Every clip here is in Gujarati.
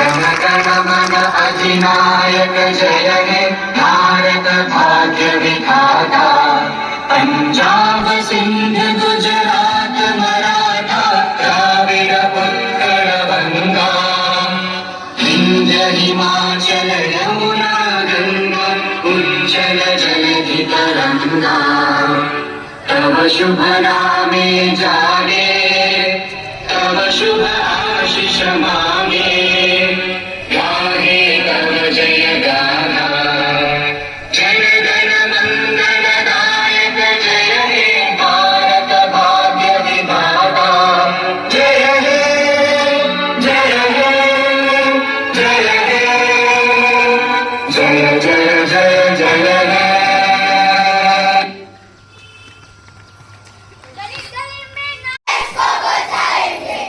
मन अधिनायक जय हे भारत भाग्य विधाता। पंजाब सिंध गुजरात मराठा द्राविड उत्कल बंगा, विंध्य हिमाचल यमुना गंगा उज्जल जलधि तरंगा। तव शुभ नामे जागे, तव शुभ आशीष मांगे, गाहे तव जय गाथा। जन गण मंगल दायक जय हे भारत भाग्य विधाता। जय हे जय हे जय हे, जय जय जय जय हे। गली गली में नाच को बजाएंगे,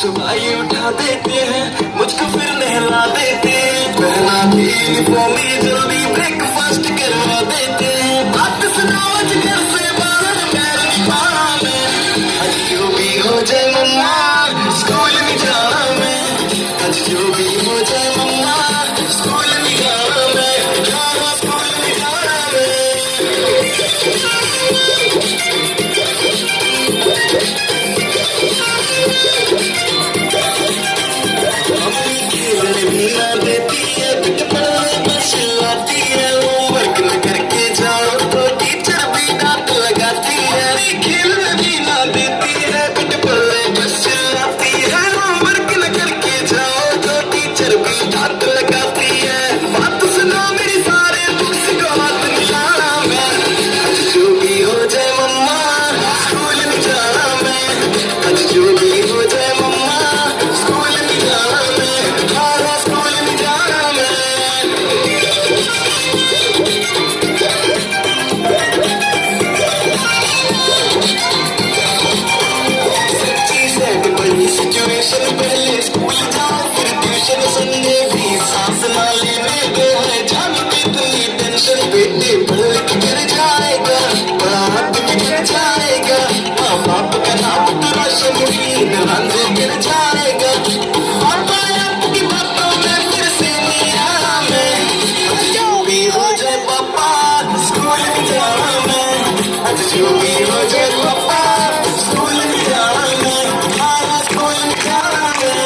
सुबह उठा देते हैं, मुझको फिर नहला देते हैं, पहना के यूनिफॉर्म जल्दी ब्रेकफास्ट करवा देते हैं। बात सुनाओ घर से बाहर पैर नहीं पाना मैं, आज जो भी हो जाए मम्मा स्कूल नहीं जाना मैं, आज जो भी हो जाए मम्मा स्कूल नहीं जाना मैं, हाँ स्कूल नहीं जाना मैं। खेलने भी ना देती है, पिट पड़ने बस लाती है, होमवर्क न करके जाओ तो टीचर भी डांट लगाती है। खेलने भी ना देती है, पिट पड़ने बस लाती है, होमवर्क न करके जाओ तो टीचर भी डांट लगाती है। बात सुनो मेरी सारे बुक्स को हाथ निशाना मैं, आज जो भी हो जाए मम्मा स्कूल नहीं जाना मैं, आज जो भी हो जाए मम्मा स्कूल नहीं जाना मैं, हाँ स्कूल नहीं जाना मैं। सच्ची सेट बड़ी सिचुएशन, पहले स्कूल जाओ फिर ट्यूशन, संडे भी सांस ना लेने दो है जाने कितनी टेंशन। बेटे पढ़ लिख गिर जाएगा, बड़ा हाथ गिर जाएगा, माँ बाप का नाम तो रोशन हीन रंग गिर जाएगा। पापा आपकी बातों में फिर से नहीं आना मैं, आज जो भी हो जाए पापा स्कूल नहीं जाना मैं, आज जो भी हो जाए पापा स्कूल नहीं जाना मैं, हाँ स्कूल नहीं जाना मैं।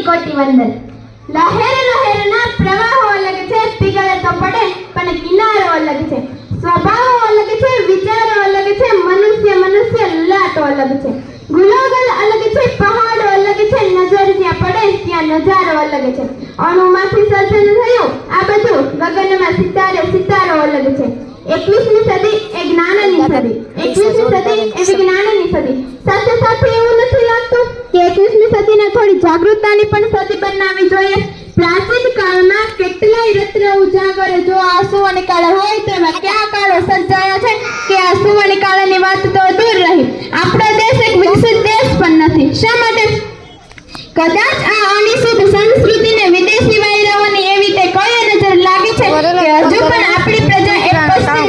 કોટી વંદન. લહેર લહેરના પ્રવાહો અલગ છે, પીગળે તો પડે પણ કિનારો અલગ છે. સ્વભાવો અલગ છે, વિચારો અલગ છે, મનુષ્ય લાટો અલગ છે, ગુલાગલ અલગ છે, પહાડો અલગ છે, નજર જ્યાં પડે ત્યાં નજારો અલગ છે, અણુમાંથી સર્જન થયું આ બધું, ગગનમાં સિતારો અલગ છે. 21મી સદી એ જ્ઞાનની સદી, 21મી સદી એ વિજ્ઞાનની સદી. સાથે સાથે એવું નથી લાગતું કે 21મી સદીને થોડી જાગૃતતાની પણ સદી બનાવવી જોઈએ? પ્રાચીન કાળમાં કેટલાય રત્ન ઉજાગર, જો આ સુવર્ણકાળ હોય તો એમાં કયા કાળો સર્જાયા છે કે આ સુવર્ણકાળની વાત તો દૂર રહી. આપણો દેશ એક વિકસિત દેશ પણ નથી. શા માટે? કદાચ આ અનિશુદ્ધ સંસ્કૃતિને વિદેશી વાયરાઓની એવી તે કઈ નજર લાગે છે કે હજુ પણ આપણી પ્રજા એક પશ્ચિમ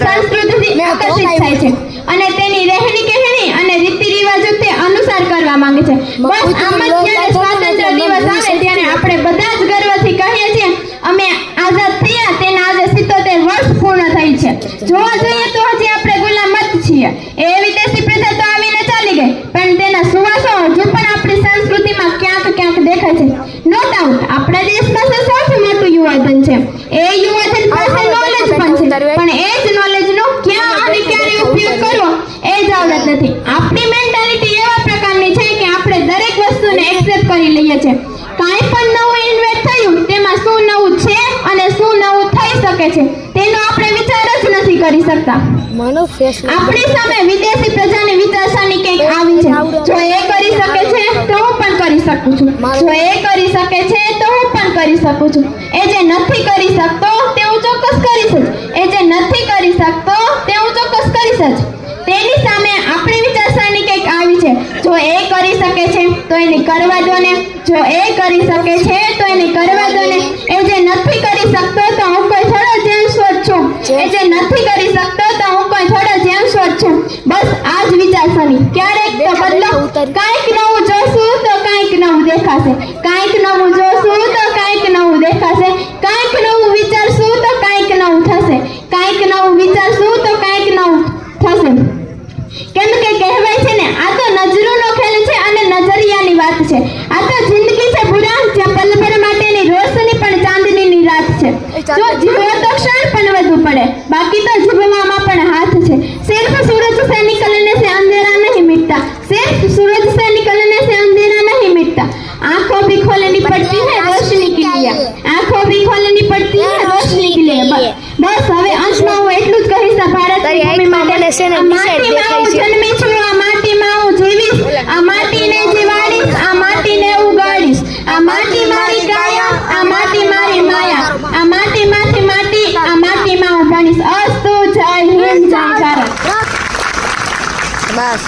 સંસ્કૃતિથી આકર્ષિત થાય છે અને તેની રહેણી કહેણી અને રીતિ રિવાજો તે અનુસાર કરવા માંગે છે. બસ આમ જ જ્યારે સ્વાતંત્ર્ય દિવસ આવે ત્યારે આપણે બધા જ ગર્વથી કહીએ છીએ અમે આઝાદ થયા તેના આજે 77 વર્ષ પૂર્ણ થઈ છે. જોવા જઈએ તો હજી આપણે ગુલામ જ છીએ. એ વિદેશી પ્રજા તો આવીને ચાલી ગઈ પણ તેના સુવાસો હજુ પણ આપણી સંસ્કૃતિમાં ક્યાંક દેખાય છે. નો ડાઉટ આપણા દેશ પાસે સૌથી મોટું યુવાધન છે. એ યુવાધન પાસે નોલેજ પણ છે પણ એ જ નોલેજનો ક્યાં અને ક્યારે ઉપયોગ કરવો એ જ આવડત નથી. આપણી મેન્ટાલિટી એવા પ્રકારની છે કે આપણે દરેક વસ્તુને એક્સેપ્ટ કરી લઈએ છીએ. કાંઈ પણ નવું ઇન્વેન્ટ થયું તેમાં શું નવું છે અને શું નવું થઈ શકે છે તેનો આપણે વિચાર જ નથી કરી શકતા. આપણી સામે વિદેશી પ્રજાની વિચારસરણી કંઈક આવી છે. જો એ કરી શકે છે તો હું પણ કરી શકું છું. જો એ કરી શકે છે તો હું પણ કરી શકું છું. એ જે નથી કરી શકતો તે હું ચોક્કસ કરીશ જ. એ જે નથી કરી શકતો તે હું ચોક્કસ કરીશ જ. તેની સામે આપણી વિચારસરણી કંઈક આવી છે. જો એ કરી શકે છે તો એને કરવા દો ને. જો એ કરી શકે છે તો એને કરવા દો ને. એ જે નથી કરી શકતો તો હું કોઈ થોડો જેમ્સ વોટ છું. એ જે નથી કરી શકતો તો હું કોઈ થોડો જેમ્સ વોટ છું. બસ આ જ વિચારસરણી. ક્યારેક તો બદલો. કાંઈક નવું જોશું તો કાંઈક નવું દેખાશે. કાંઈક નવું જોશું તો કાંઈક નવું દેખાશે. કાંઈક નવું વિચારશું તો કાંઈક નવું થશે. કાંઈક નવું વિચારશું તો કાંઈક નવું થશે. કેમ કે કહેવાય છે ને આ તો નજરોનો ખેલ છે અને નજરિયાની વાત છે. આ તો જિંદગી છે બુરા જ્યાં પલભર માટેની રોશની પણ ચાંદનીની રાત છે. જો જીવો તો ક્ષણ પણ વધુ પડે બાકી તો જીવવામાં પણ હાથ છે. सिर्फ सूरज से निकलने से अंधेरा नहीं मिटता. सिर्फ सूरज से निकलने से अंधेरा नहीं मिटता. आंखों भी खोलनी पड़ती है रोशनी के लिए. आंखों भी खोलनी पड़ती है रोशनी के लिए. बस હવે અંશમાં હું એટલું જ કહીશ ભારતની ભૂમિ માટે. માટીમાં હું જન્મી છું, આ માટીમાં હું જીવીશ, આ માટીને જીવાડીશ, આ માટીને ઉગાડીશ. આ માટી મારી કાયા, આ માટી મારી માયા. આ માટીમાંથી માટી, આ માટીમાં હું ભણીશ. અસ્તુ. જય હિન્દ, જય ભારત. બસ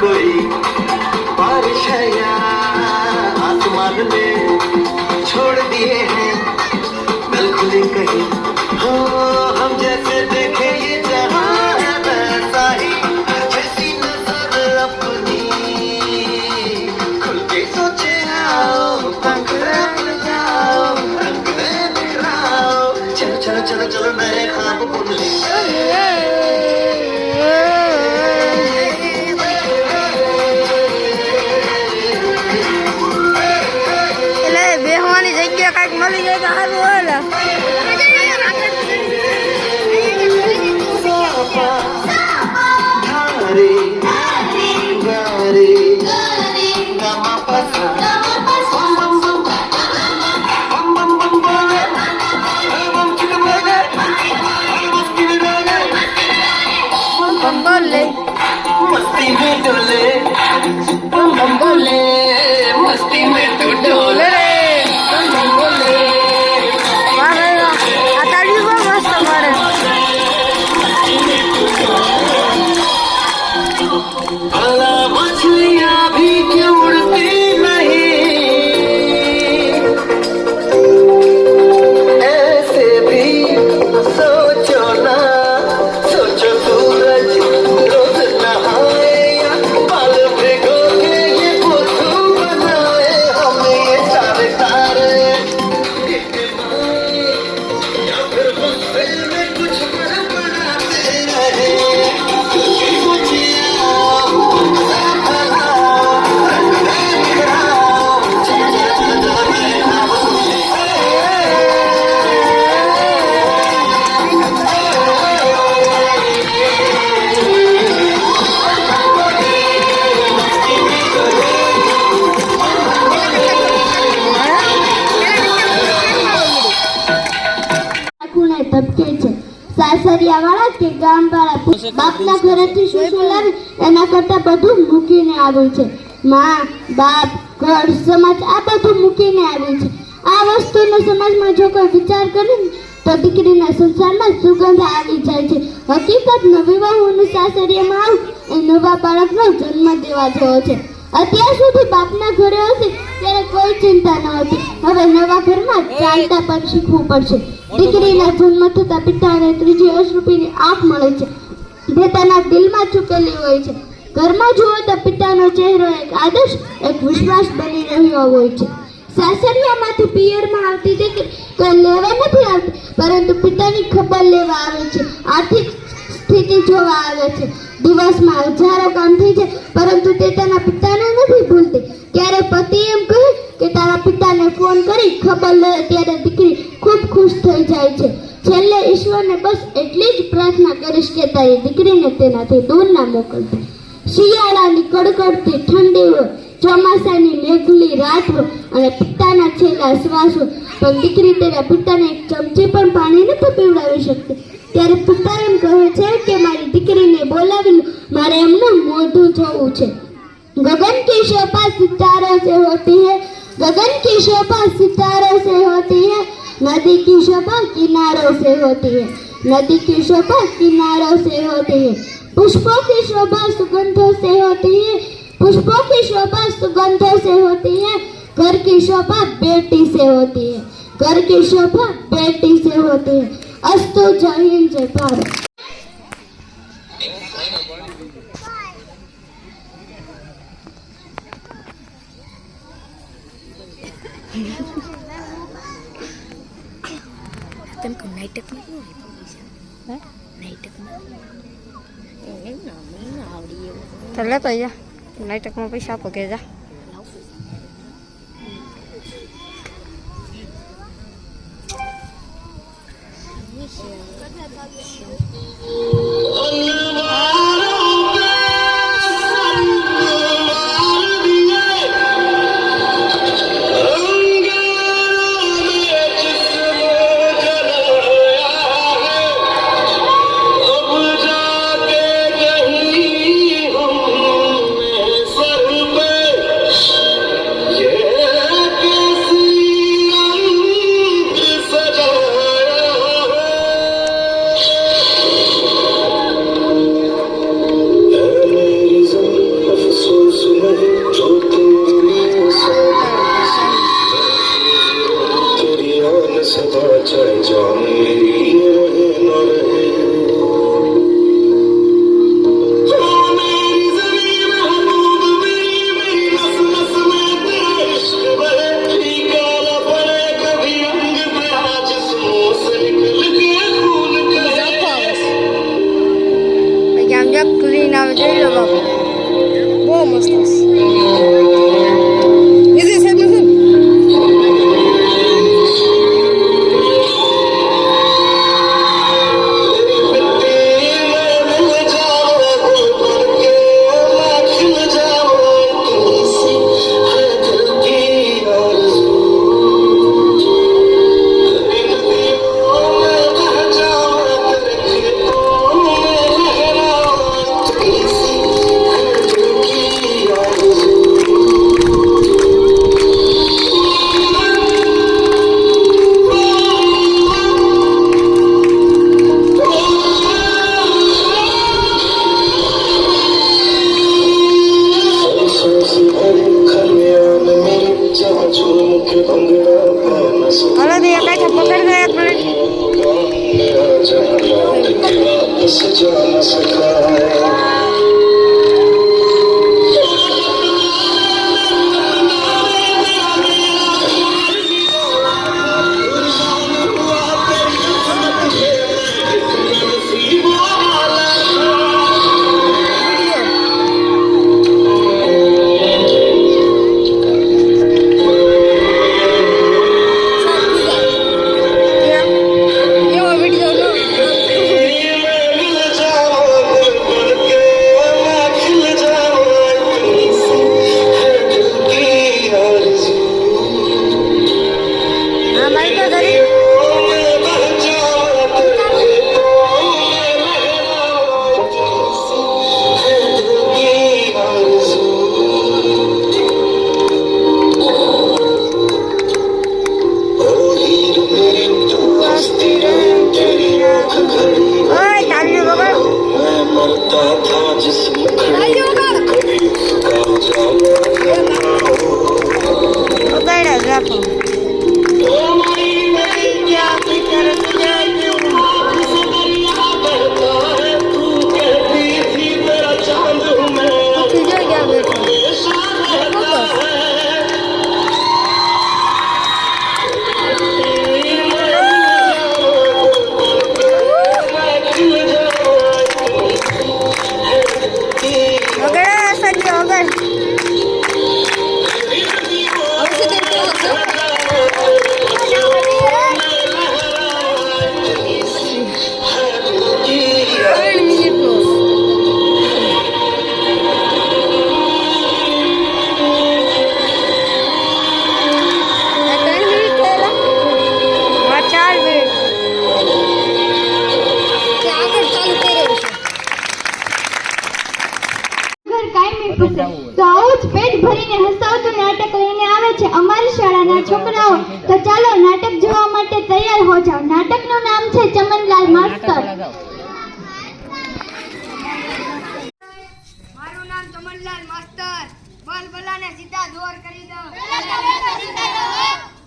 कोई बारिश है या आसमान में छोड़ दिए हैं कल खुले कहीं हो हम जैसे देखे ये जहां है वैसा ही जैसी नजर अपनी खुल के सोचे आओ पंख रख जाओ रंग में बिखराओ चलो चलो चलो चलो नए ख्वाब बुन ले બેહવાની જગ્યા કાંઈક મળી જાય તો સારું હોય ને धारे गारे गामा पसा बम बम बम बम बम बोले बम चिक बोले मस्ती में डोले બમ બોલે मस्ती में डोले बम बम बोले मस्ती में तू डोले रे बम बम बोले મારે આ તાળી બહુ મસ્ત મારે भला मछलियां भी क्यों उड़ती नहीं ऐसे भी सोचो ना सोचो सूरज रोज नहाए या पल भिगो के ये बुद्धू बनाए हमें ये सारे तारे गिनवाए या फिर मुश्किल में कुछ बनाते रहे ખૂણે ધબકે છે સાસરિયાવાળા કે ગામવાળા બાપના ઘરેથી શું શું લાવે એના કરતા બધું મૂકીને આવે છે માં બાપ ઘર સમાજ આ બધું મૂકીને આવે છે આ વસ્તુનો સમાજમાં જો કોઈ વિચાર કરે ને તો દીકરીના સંસારમાં સુગંધ આવી જાય છે હકીકતનો વિવાહોનું સાસરિયામાં આવું એ નવા બાળકનો જન્મ દેવા જેવો છે અત્યાર સુધી બાપના ઘરે હશે ત્યારે કોઈ ચિંતા ન હતી હવે નવા ઘરમાં ચાલતા પણ શીખવું પડશે દીકરીના જન્મ થતા પિતાને ત્રીજી અશ્રુપીની આંખ મળે છે જે તેના દિલમાં ચૂકેલી હોય છે ઘરમાં જુઓ તો પિતાનો ચહેરો એક આદર્શ એક વિશ્વાસ બની રહ્યો હોય છે સાસરિયામાંથી પિયરમાં આવતી દીકરી કોઈ લેવા નથી આવતી પરંતુ પિતાની ખબર લેવા આવે છે આર્થિક સ્થિતિ જોવા આવે છે દિવસમાં હજારો કામ થઈ છે પરંતુ તે તેના પિતાને નથી ભૂલતી ત્યારે પતિ એમ કહે કે તારા પિતાને ફોન કરી ખબર લે ત્યારે દીકરી ખૂબ ખુશ થઈ જાય છે છેલ્લે ઈશ્વરને બસ એટલી જ પ્રાર્થના કરીશ કે તારી દીકરીને તેનાથી દૂર ના મોકલતી શિયાળાની કડકડતી ઠંડી હોય ચોમાસાની મેઘલી રાત હોય અને પિતાના છેલ્લા શ્વાસ હોય પણ દીકરી તેના પિતાને એક ચમચી પણ પાણી નથી પીવડાવી શકતી ત્યારે પિતા એમ કહે છે કે મારી દીકરીને બોલાવી લો મારે એમનું મોઢું જોવું છે गगन की शोभा सितारों से होती है गगन की शोभा सितारों से होती है नदी की शोभा किनारों से होती है नदी की शोभा किनारों से होती है पुष्पों की शोभा सुगंधों से होती है पुष्पों की शोभा सुगंधों से होती है घर की शोभा बेटी से होती है घर की शोभा बेटी से होती है अस्तु जय हिंद जय भारत તને નાટકમાં કેવું હે નાટકમાં એને ના આવડી એવું તો લેતો જા નાટકમાં પૈસા આપો કે જા મસ્ત ઇઝી છે મસન અરે દે કઈ થપ્પો કરી દે એક મિનિટ તો આવું જ પેટ ભરીને હસાવતું નાટક લઈને આવે છે અમારી શાળાના છોકરાઓ. તો ચાલો નાટક જોવા માટે તૈયાર હો જાઓ. નાટકનું નામ છે ચમનલાલ માસ્તર. મારું નામ ચમનલાલ માસ્તર. બોલ બોલાને સીધા દોર કરી દો.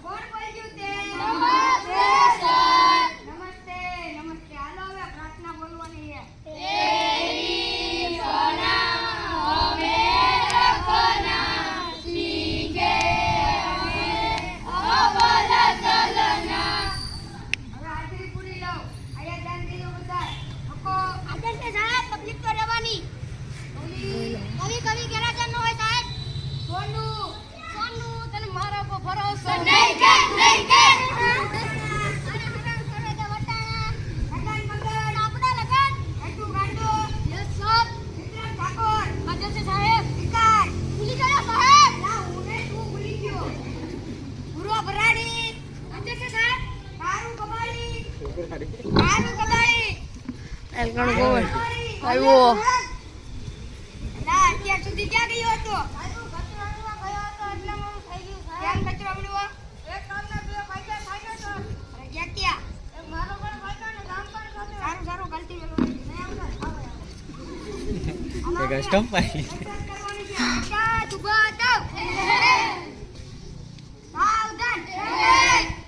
કોણ બોલ્યું તે? નમસ્તે સર. નમસ્તે નમસ્તે. હાલો હવે પ્રાર્થના બોલવાની છે. તેરી સોના હમે રખના સીખે હમે અવલ ચલના. હવે હાજરી પૂરી લો. આયા ધ્યાન દેજો બધા. લોકો આદર છે સાહેબ. પબ્લિક તો રહેવાની. કવિ ગેરહાજર ન હોય સાહેબ. સોનુ તને મારા ઉપર ભરોસો નહીં કે લગન એટલું ગાંડો યસ સર. વિક્રમ ઠાકોર હાજર છે સાહેબ. વિકાર ભૂલી ગયો સાહેબ. ના હું નહીં, તું ભૂલી ગયો. પૂર્વ ભરાડી હાજર છે સાહેબ. કારું કબાડી એલકણ ગોળ આવ્યો. ના અત્યાર સુધી ક્યાં ગયો હતો? કચરામાં ગયો હતો એટલે મોડું થઈ ગયું સાહેબ. કેમ કચરો મળ્યો? એક કામના બે પૈસા થાય ને સર. અરે ગયા ક્યાં? એક મારો પણ પૈસા ને કામ પણ થતું. સારું ગલતી વેલો નહીં આવડે. આવે એક સ્ટમ્પ પાઈ ક્યાં તું બતાવ. સાવધાન.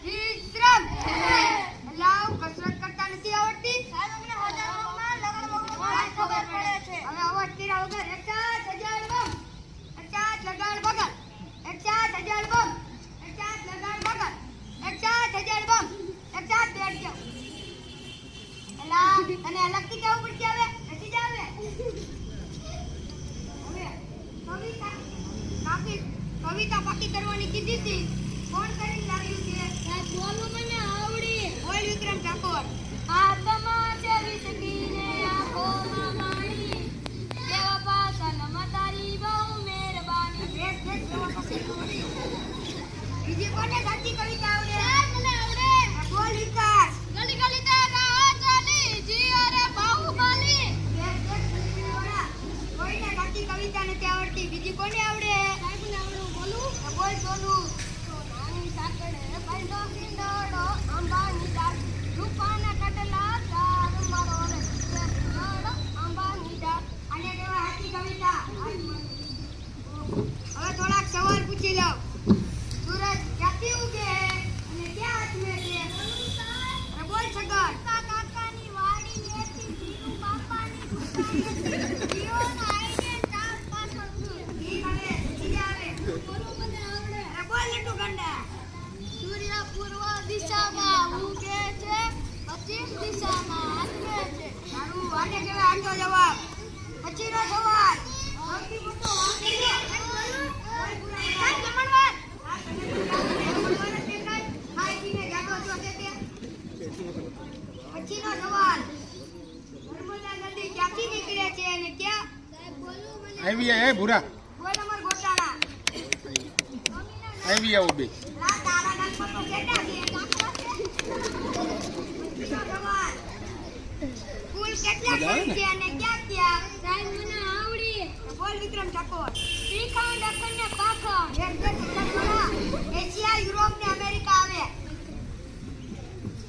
વિશ્રામ. લાવ કસરત કરતા નથી આવડતી સાહેબ. અમને હજારોમાં લગન મગન ખબર પડે છે. હવે અવાજ કર્યા વગર એક ચાત હજાર બમ. એક ચાત લગાડ બગલ. એક ચાત હજાર બમ. એક ચાત લગાડ બગલ. એક ચાત હજાર બમ. એક ચાત બેઠ જાવ. એલા તને અલગથી જવું પડશે હવે. નથી જાવે હવે કવિ કવિતા પાકી કરવાની કીધી હતી. કોણ કરીને લાવ્યું છે? સાહેબ બોલું મને આવડી. બોલ વિક્રમ ઠાકોર. આત્મા સેવી સકીને આંખોમાં પાણી. દેવા પાસા નમા તારી બહુ મહેરબાની. દેશ દેશ દેવા પાસે થોડી. બીજી કોને સાચી કવિતા આવડે? સાહેબ મને આવડે. બોલ વિકાસ. ગલી ગલી તેરા ચાલી જીયારે બાહુબલી. દેશ દેશ દેવા. કોઈને સાચી કવિતા નથી આવડતી. બીજી કોને આવડે? સાહેબ મને આવડે. બોલું. બોલ સોનું. સોનાની સાકડે બાંધો કિંડોળો અંબાની ડાળ. રૂપાના કટલા તાર મારો રે કિંડોળો અંબાની ડાળ. આને દેવા સાચી કવિતા. હવે થોડાક સવાલ પૂછી લઉં. સૂરજ ક્યાંથી ઉગે અને ક્યાં આથમે છે? બોલ છગન. કાકાની વાડી લેતી જીનું બાપાની દુકાન. જીવન આઈને ચાર પાછળ ઈ આવે ઈ આવે. બોલો મને આવડે. બોલ લટુ ગંડા. સૂર્ય પૂર્વ દિશામાં ઉગે છે, પશ્ચિમ દિશામાં આથમે છે. તારું આને કહેવાય આટો જવાબ. પછીનો સવાલ. સૌથી મોટો વાક્ય પછીનો સવાલ. નર્મદા નદી ક્યાંથી નીકળે છે અને ક્યાં? આવી એ ભૂરા બોલ અમર ગોટાળા. આવી આવો બે લા તારા નામ તો કેટલા છે? કાકરા છે. પછીનો સવાલ. કુલ કેટલા કોણ છે અને ક્યાં ક્યાં? સાહેબ મને આવડી. બોલ વિક્રમ ઠાકોર. શ્રીખંડ અખંડ ને પાખંડ. એક બે સત્તર એશિયા યુરોપ ને અમેરિકા આવે.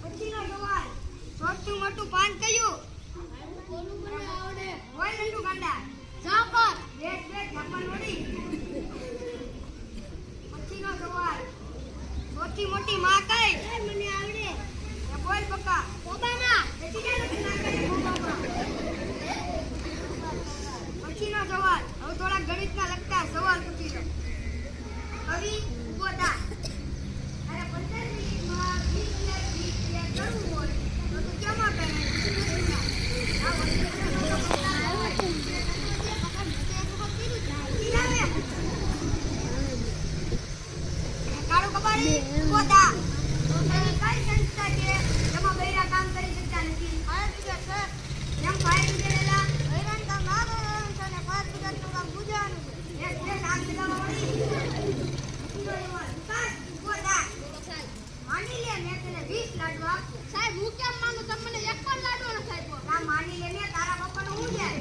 પછીનો સવાલ. સૌથી મોટું પાન કયું? બોલું મને આવડે. બોલ લંડુ ગાંડા. ઝાકર. બેસ બેસ ઝાકર વળી. પછીનો સવાલ. સૌથી મોટી માં કઈ? મને આવડે. બોલ બકા. ઓબામા. બેસી જા નથી ના કરે ઓબામા. પછીનો સવાલ. હવે થોડા ગણિતના લગતા સવાલ પૂછી લો. કવિ ઉભો થા. અરે 15 મિનિટમાં 20 ક્લિયર કરવું હોય તો તું કેમાં કરે? કાળુ કબાડી ઉભો થા. એવી કઈ સંસ્થા છે જેમાં બૈરા કામ કરી શકતા નથી? Fire brigade sir. જેમ ફાયર બ્રિગેડ એલા બૈરાન કામ ના કરવાનું છે અને ફાયર બ્રિગેડનું કામ બુજાવવાનું છે. એક બે કામ ચલાવવા વળી. માની લે મેં તને 20 લાડુ આપ્યું. સાહેબ હું કેમ માનું? તમે મને એક પણ લાડુ નથી આપ્યો. ના માની લે ને તારા પપ્પાનું હું જાય.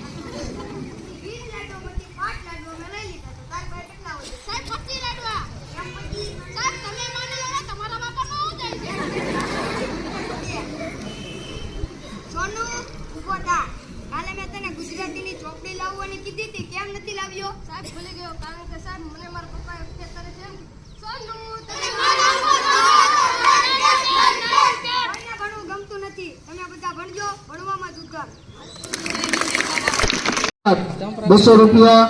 20 લાડુમાંથી 5 લાડુ અમે લઈ લીધા. તો તાર પાસે કેટલા હોય? સાહેબ 25 લાડવા. એમ પછી સાહેબ તમે માની લો ને તમારા બાપાનું હું જાય છે. સોનુ ઉભો થા. કાલે મેં તને ગુજરાતીની ચોપડી લાવવાની કીધી હતી. કેમ નથી લાવ્યો? સાહેબ ભૂલી ગયો. કારણ કે સાહેબ મને મારા પપ્પાએ ઉપદેશ કરે છે. સોનુ તને ભણવું ગમતું નથી. તમે બધા ભણજો. ભણવામાં જ ઉતર. 200 રૂપિયા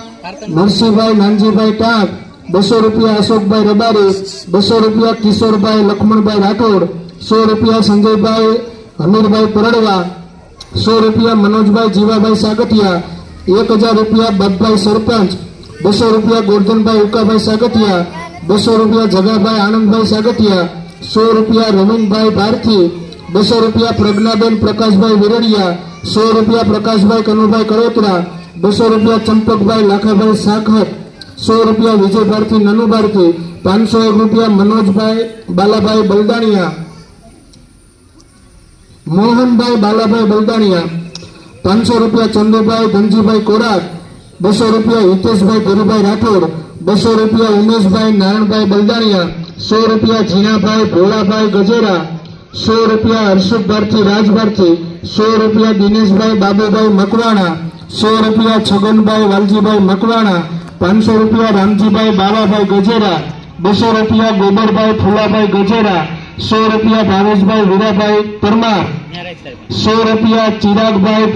નરસિંહભાઈ નાનજીભાઈ ટાંક, 200 રૂપિયા અશોકભાઈ રબારી, 200 રૂપિયા કિશોરભાઈ લખમણભાઈ રાઠોડ, 100 રૂપિયા સંજયભાઈ હમીરભાઈ પરડવા, 100 રૂપિયા મનોજભાઈ જીવાભાઈ સાગઠિયા, 1000 રૂપિયા બાપભાઈ સરપંચ, 200 રૂપિયા ગોરધનભાઈ ઉકાભાઈ સાગઠિયા, 200 રૂપિયા જગાભાઈ આનંદભાઈ સાગઠિયા, 100 રૂપિયા રવિનભાઈ ભારથી, 200 રૂપિયા પ્રજ્ઞાબેન પ્રકાશભાઈ વિરડિયા, 100 રૂપિયા પ્રકાશભાઈ કનુભાઈ કરોતરા, 200 રૂપિયા ચંપકભાઈ લાખાભાઈ સાખત, 100 રૂપિયા વિજય ભારતી નનુ ભારતી, 501 રૂપિયા મનોજભાઈ બાલાભાઈ બલદાણિયા, મોહનભાઈ બાલાભાઈ બલદાણિયા, 500 રૂપિયા ચંદુભાઈ ધનજીભાઈ કોરાટ, 200 રૂપિયા હિતેશભાઈ ધીરુભાઈ રાઠોડ, 200 રૂપિયા ઉમેશભાઈ નારાયણભાઈ બલદાણિયા, 100 રૂપિયા જીણાભાઈ ભોળાભાઈ ગજેરા, 100 રૂપિયા હર્ષદ ભારતી રાજ ભારતી, 100 રૂપિયા દિનેશભાઈ બાબુભાઈ મકવાણા, 100 રૂપિયા છગનભાઈ વાલજીભાઈ મકવાણા, 500 રૂપિયા રામજીભાઈ બાવાભાઈ ગજેરા, 200 રૂપિયા ગોબરભાઈ ફુલાભાઈ ગજેરા, 100 રૂપિયા ભાવેશભાઈ વીરાભાઈ પરમાર, 100 રૂપિયા ચિરાગભાઈ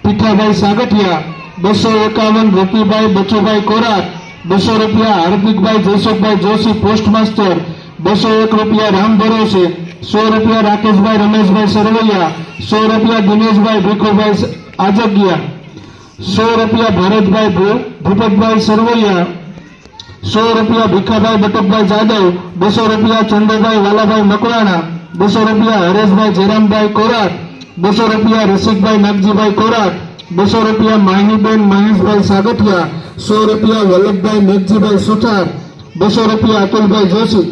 પીઠાભાઈ સાગઠિયા, 251 રૂપીભાઈ બચુભાઈ કોરાટ, 200 રૂપિયા હાર્દિકભાઈ જયસુખભાઈ જોશી પોસ્ટ માસ્ટર, 201 રૂપિયા રામ ભરોસે, 100 રૂપિયા રાકેશભાઈ રમેશભાઈ સરવૈયા, 100 રૂપિયા દિનેશભાઈ ભીખુભાઈ આજગિયા, 100 રૂપિયા ભરતભાઈ ભૂપતભાઈ સરવૈયા, 100 રૂપિયા ભીખાભાઈ બટુકભાઈ જાદવ, 200 રૂપિયા ચંદુભાઈ વાલાભાઈ મકવાણા, 200 રૂપિયા હરેશભાઈ જયરામભાઈ કોરાટ, 200 રૂપિયા રસિકભાઈ નાગજીભાઈ કોરાટ, 200 રૂપિયા માહિનીબેન મહેશભાઈ સાગઠિયા, 100 રૂપિયા વલ્લભભાઈ મેઘજીભાઈ સુથાર, 200 રૂપિયા અતુલભાઈ જોશી.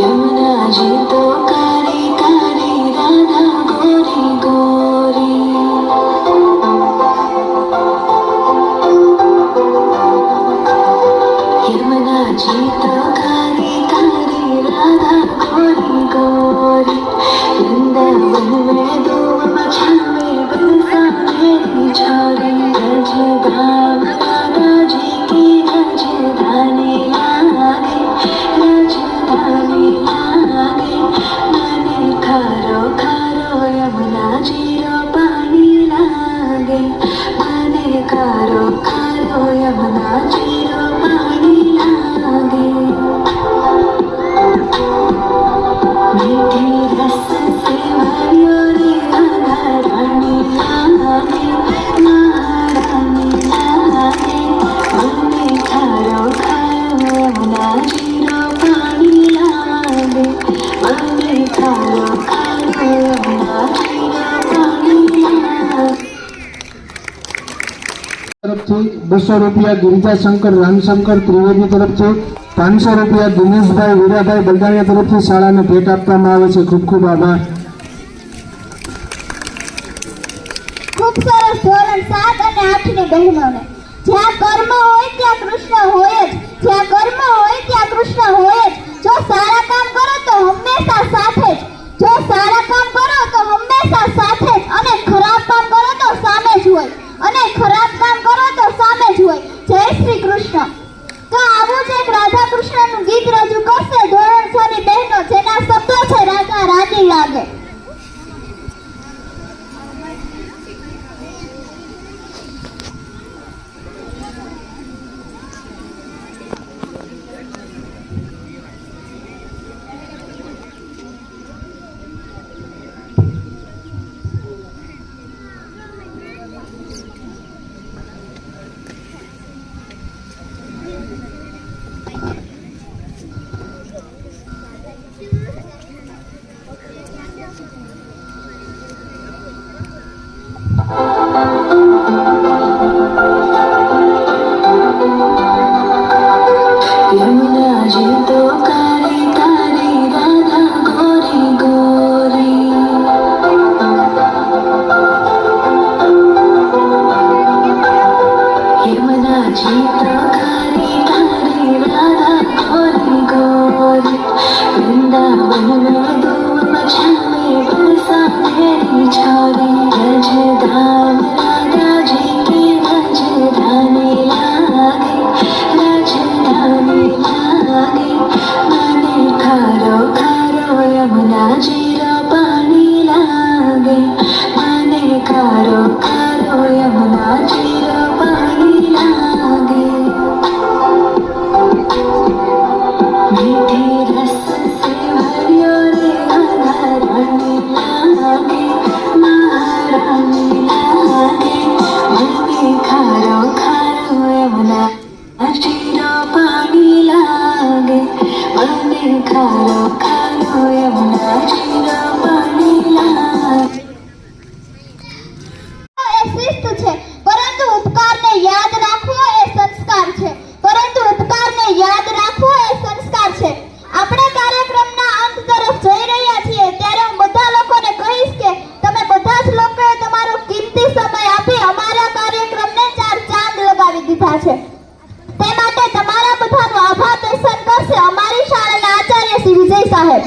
यमुना जी तो कारी कारी राधा गोरी गोरी यमुना जी तो कारी कारी राधा गोरी गोरी वृंदावन में धूम मचावे बरसा मेरी छोरी रजधाम राधा जी की रजधानी लागे रजधानी लागे મને ખારો ખારો યમુના જીરો પાણી લાગે મને ખારો ખારો યમુના જીરો પાણી લાગે મીઠી રસ से भरियो रे राधा रानी लागे महारानी लागे મને ખારો ખારો યમુના જીરો પાણી લાગે મને ખારો ખારો યમુના જીરો પાણી લાગે તરફથી 200 રૂપિયા ગિરિજાશંકર રામશંકર ત્રિવેદી તરફથી, 500 રૂપિયા દિનેશભાઈ વીરાભાઈ બલદાણિયા તરફથી શાળાને ભેટ આપવામાં આવે છે. ખૂબ ખૂબ આભાર. ખૂબ સરસ. ધોરણ 7 અને 8 ની બહેનોને જ્યાં કર્મ હોય ત્યાં કૃષ્ણ હોય જ, જ્યાં કર્મ હોય ત્યાં કૃષ્ણ હોય જ. જો સારા કામ કરો તો હંમેશા સાથે જ, જો સારા કામ કરો તો હંમેશા સાથે જ, અને ખરાબ કામ કરો તો સામે જ હોય, અને ખરાબ કામ કરો તો સામે જ હોય. જય શ્રી કૃષ્ણ. તો આવું જ એક રાધા કૃષ્ણનું ગીત રજૂ કરશે ધોરણ 6 ની બહેનો, જેના શબ્દો છે રાધા રાની લાગે. यमुना जी तो कारी कारी राधा गोरी गोरी यमुना जी तो कारी कारी राधा गोरी गोरी वृंदावन में धूम मचावे बरसा मेरी छोरी रजधाम राधा जी की रजधानी लागे रजधानी लागे મને ખારો ખારો યમુના જીરો પાણી લાગે મને ખારો ખારો યમુના જીરો પાણી લાગે મીઠી રસ से भरियो रे राधा रानी लागे महारानी लागे મને ખારો ખારો યમુના જીરો પાણી લાગે મને ખારો ખારો યમુના જીરો પાણી લાગે. એ શિસ્ત છે, પરંતુ ઉપકારને યાદ રાખવો એ સંસ્કાર છે, પરંતુ ઉપકારને યાદ રાખવો એ સંસ્કાર છે. આપણે કાર્યક્રમના અંત તરફ જઈ રહ્યા છીએ ત્યારે હું બધા લોકોને કહીશ કે તમે બધા જ લોકોએ તમારો કિંમતી સમય આપી અમારા કાર્યક્રમને 4 ચાંદ લગાવી દીધા છે. તે માટે તમારા બધાનો આભાર દર્શન કરશે અમારી શાળાના આચાર્ય શ્રી વિજય સાહેબ.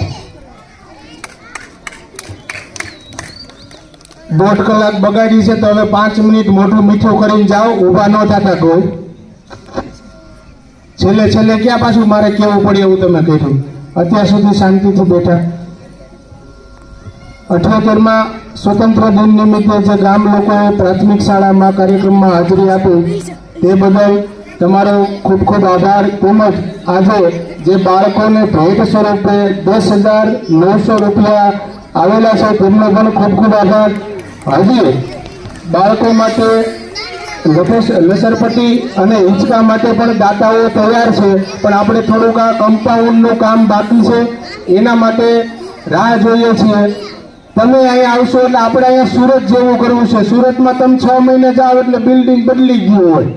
1.5 કલાક બગાડી છે તો હવે 5 મિનિટ મોઢું મીઠું કરીને જાઓ, ઊભા ન થતા કોઈ. છેલ્લે છેલ્લે ક્યાં પાછું મારે કેવું પડે એવું તમે કહ્યું. અત્યાર સુધી શાંતિથી બેઠા. 78માં સ્વતંત્ર દિન નિમિત્તે જે ગામ લોકોએ પ્રાથમિક શાળામાં કાર્યક્રમમાં હાજરી આપી તે બદલ તમારો ખૂબ ખૂબ આભાર. તેમજ આજે જે બાળકોને ભેટ સ્વરૂપે 10,900 રૂપિયા આવેલા છે તેમનો પણ ખૂબ ખૂબ આભાર. હજી બાળકો માટે લસરપટ્ટી અને હિંચકા માટે પણ દાતાઓ તૈયાર છે, પણ આપણે થોડુંક આ કમ્પાઉન્ડનું કામ બાકી છે, એના માટે રાહ જોઈએ છીએ. તમે અહીંયા આવશો એટલે આપણે અહીંયા સુરત જેવું કરવું છે. સુરતમાં તમે 6 મહિને જાઓ એટલે બિલ્ડિંગ બદલી ગયું હોય,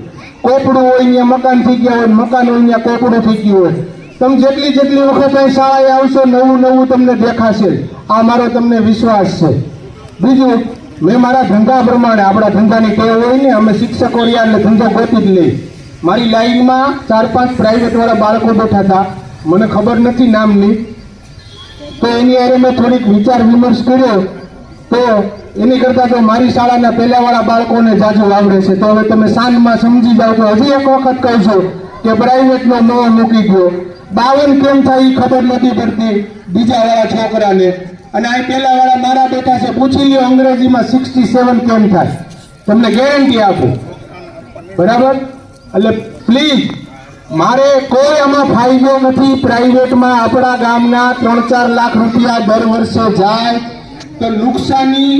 કોપડું હોય ત્યાં મકાન થઈ ગયા હોય, મકાન હોય ત્યાં કોપડું થઈ ગયું હોય. તમે જેટલી વખત અહીં શાળાએ આવશો નવું તમને દેખાશે. આ મારો તમને વિશ્વાસ છે. બીજું, મેં મારા ધંધા પ્રમાણે, આપણા ધંધાની ટેવ હોય ને, અમે શિક્ષકો રહ્યા એટલે ધંધો ગોતી જ લઈ. મારી લાઈનમાં 4-5 પ્રાઇવેટવાળા બાળકો બેઠા હતા, મને ખબર નથી નામની, તો એની હારે મેં થોડીક વિચાર વિમર્શ કર્યો, તો એની કરતાં તો મારી શાળાના પહેલાવાળા બાળકોને જાજુ આવડે છે. તો હવે તમે શાનમાં સમજી જાઓ. તો હજી એક વખત કહું છું કે પ્રાઇવેટનો નો મૂકી ગયો. 52 કેમ થાય એ ખબર નથી પડતી બીજાવાળા છોકરાને, અને અહીં પહેલાવાળા મારા બેઠા છે, પૂછી લ્યો અંગ્રેજીમાં 67 કેમ થાય, તમને ગેરંટી આપું. બરાબર? એટલે પ્લીઝ, મારે કોઈ આમાં ફાયદો નથી. પ્રાઇવેટમાં આપણા ગામના 3-4 લાખ રૂપિયા દર વર્ષે જાય તો નુકસાની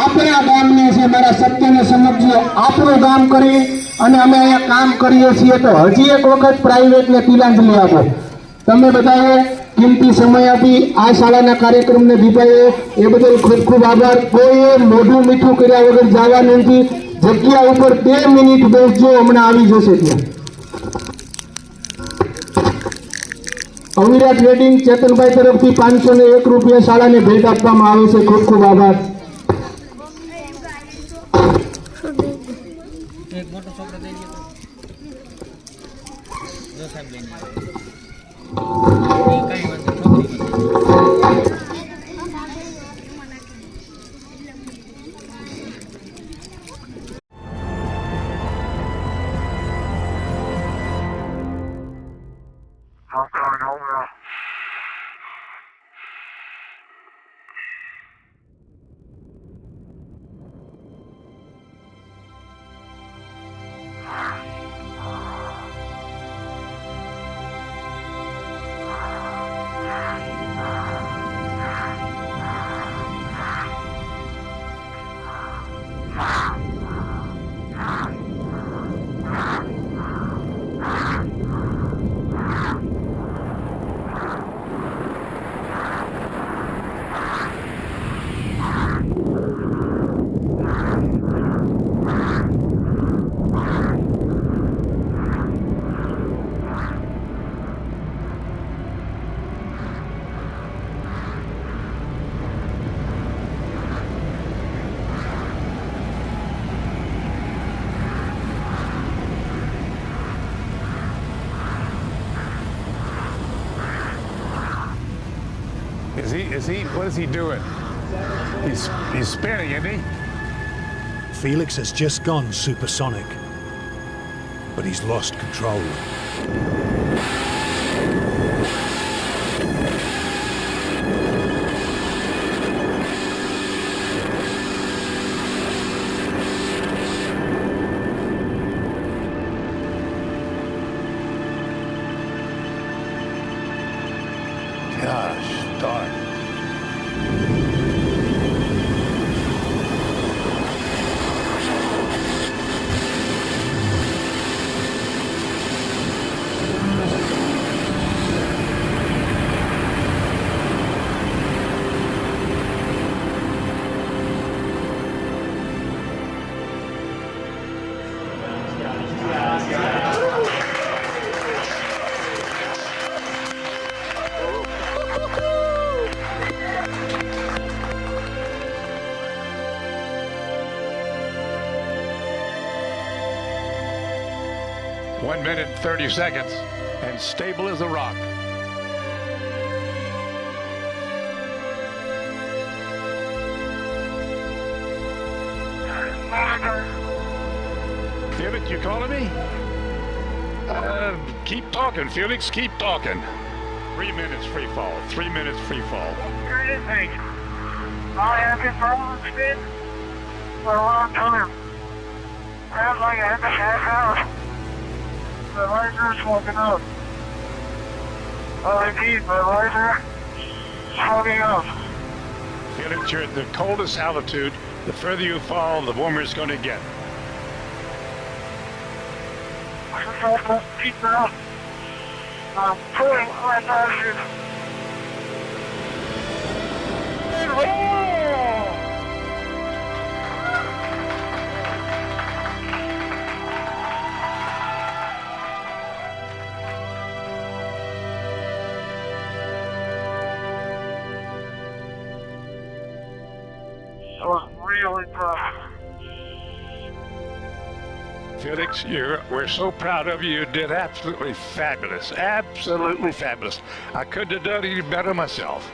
આપણા ગામને છે. મારા સત્યને સમજજો, આપણું ગામ કરી અને અમે અહીંયા કામ કરીએ છીએ. તો હજી એક વખત પ્રાઇવેટને તિલાંજલિ આપો. તમે બધાએ કિંમતી સમય આપી આ શાળાના કાર્યક્રમને દીપાએ, એ બદલ ખૂબ ખૂબ આભાર. કોઈએ મોઢું મીઠું કર્યા વગર જવાનું નથી. જગ્યા ઉપર 2 મિનિટ બેસજો, હમણાં આવી જશે ત્યાં. અવિરાજ વેડિંગ ચેતનભાઈ તરફથી 501 રૂપિયા શાળાને ભેટ આપવામાં આવે છે. ખૂબ ખૂબ આભાર. What is he doing? He's spinning, isn't he? Felix has just gone supersonic, but he's lost control. Gosh darn. One minute and 30 seconds, and stable as a rock. Felix, you calling me? Keep talking, Felix, keep talking. 3 minutes free fall, 3 minutes free fall. Anything. I have been following spin for a long time. Sounds like I have a half hour. The laser's walking up. I repeat, my visor fogging up. Felix, you're at the coldest altitude. The further you fall, the warmer it's going to get. Keep it up. I'm pulling my parachute. That was really tough. Felix, we're so proud of you. You did absolutely fabulous. Absolutely fabulous. I couldn't have done any better myself.